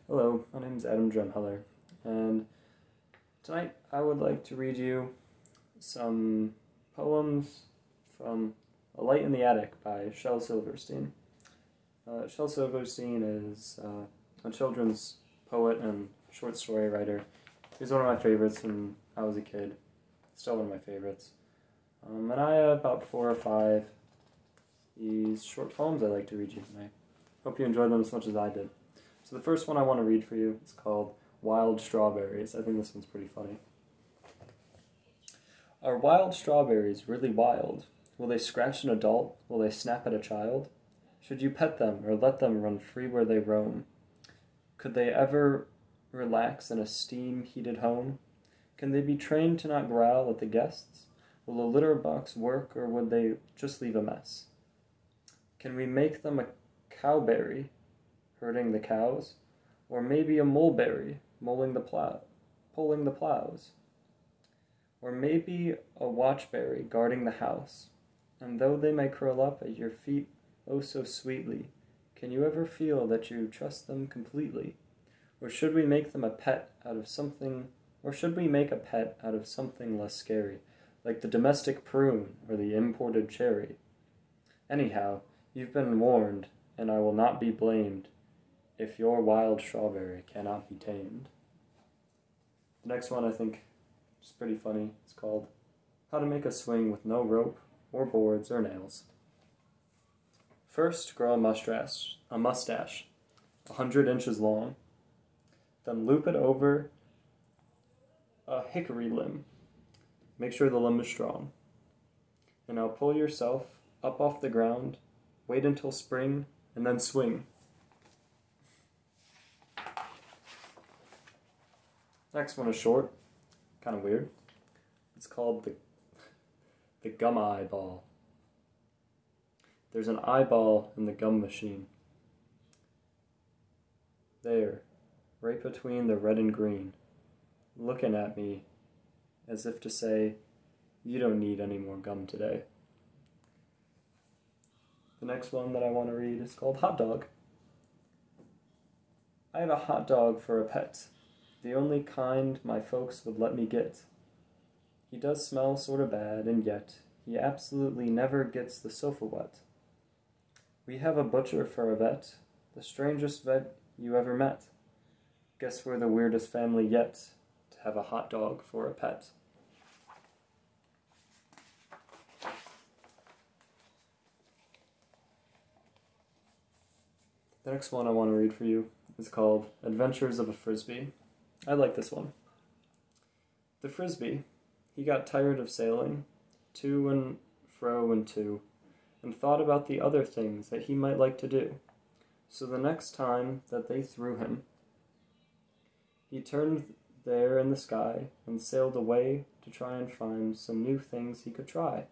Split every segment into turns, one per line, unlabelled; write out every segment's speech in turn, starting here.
Hello, my name is Adam Drumheller, and tonight I would like to read you some poems from A Light in the Attic by Shel Silverstein. Shel Silverstein is a children's poet and short story writer. He's one of my favorites when I was a kid, still one of my favorites. And I have about 4 or 5 these short poems I'd like to read you tonight. Hope you enjoyed them as much as I did. So the first one I want to read for you is called Wild Strawberries. I think this one's pretty funny. Are wild strawberries really wild? Will they scratch an adult? Will they snap at a child? Should you pet them or let them run free where they roam? Could they ever relax in a steam-heated home? Can they be trained to not growl at the guests? Will a litter box work, or would they just leave a mess? Can we make them a cowberry, herding the cows, or maybe a mulberry, pulling the plows, or maybe a watchberry guarding the house, and though they may curl up at your feet oh so sweetly, can you ever feel that you trust them completely? Or should we make them a pet out of something, or should we make a pet out of something less scary, like the domestic prune or the imported cherry? Anyhow, you've been warned, and I will not be blamed if your wild strawberry cannot be tamed. The next one I think is pretty funny. It's called How to Make a Swing with No Rope or Boards or Nails. First, grow a mustache 100 inches long. Then loop it over a hickory limb. Make sure the limb is strong. And now pull yourself up off the ground, wait until spring, and then swing. Next one is short, kind of weird. It's called the gum eyeball. There's an eyeball in the gum machine. There, right between the red and green, looking at me as if to say, you don't need any more gum today. The next one that I want to read is called Hot Dog. I have a hot dog for a pet, the only kind my folks would let me get. He does smell sort of bad, and yet he absolutely never gets the sofa wet. We have a butcher for a vet, the strangest vet you ever met. Guess we're the weirdest family yet to have a hot dog for a pet. The next one I want to read for you is called Adventures of a Frisbee. I like this one. The Frisbee, he got tired of sailing, to and fro and to, and thought about the other things that he might like to do. So the next time that they threw him, he turned there in the sky and sailed away to try and find some new things he could try.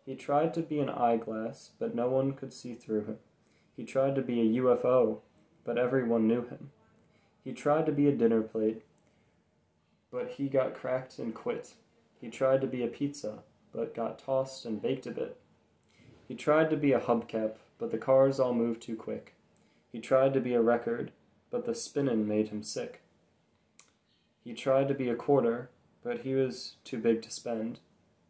He tried to be an eyeglass, but no one could see through him. He tried to be a UFO, but everyone knew him. He tried to be a dinner plate, but he got cracked and quit. He tried to be a pizza, but got tossed and baked a bit. He tried to be a hubcap, but the cars all moved too quick. He tried to be a record, but the spinnin' made him sick. He tried to be a quarter, but he was too big to spend,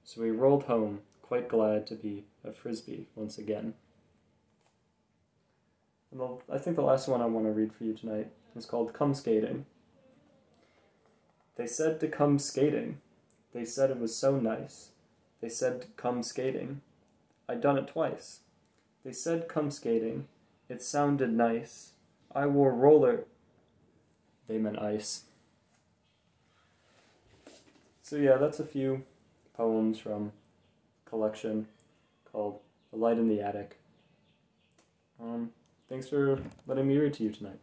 so he rolled home, quite glad to be a Frisbee once again. And I think the last one I want to read for you tonight is called Come Skating. They said to come skating. They said it was so nice. They said come skating. I'd done it twice. They said come skating. It sounded nice. I wore roller. They meant ice. So yeah, that's a few poems from a collection called A Light in the Attic. Thanks for letting me read to you tonight.